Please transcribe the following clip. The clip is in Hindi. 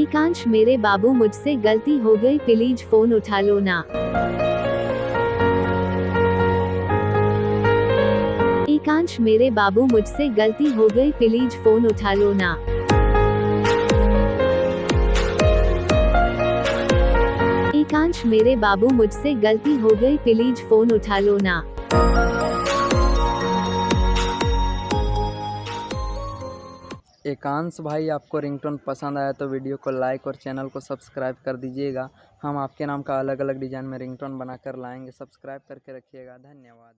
एकांश मेरे बाबू मुझसे गलती हो गई प्लीज फोन उठा लो ना। एकांश मेरे बाबू मुझसे गलती हो गई प्लीज फोन उठा लो ना। एकांश मेरे बाबू मुझसे गलती हो गई प्लीज फोन उठा लो ना। एकांश भाई, आपको रिंगटोन पसंद आया तो वीडियो को लाइक और चैनल को सब्सक्राइब कर दीजिएगा। हम आपके नाम का अलग अलग डिज़ाइन में रिंगटोन बनाकर लाएंगे। सब्सक्राइब करके रखिएगा। धन्यवाद।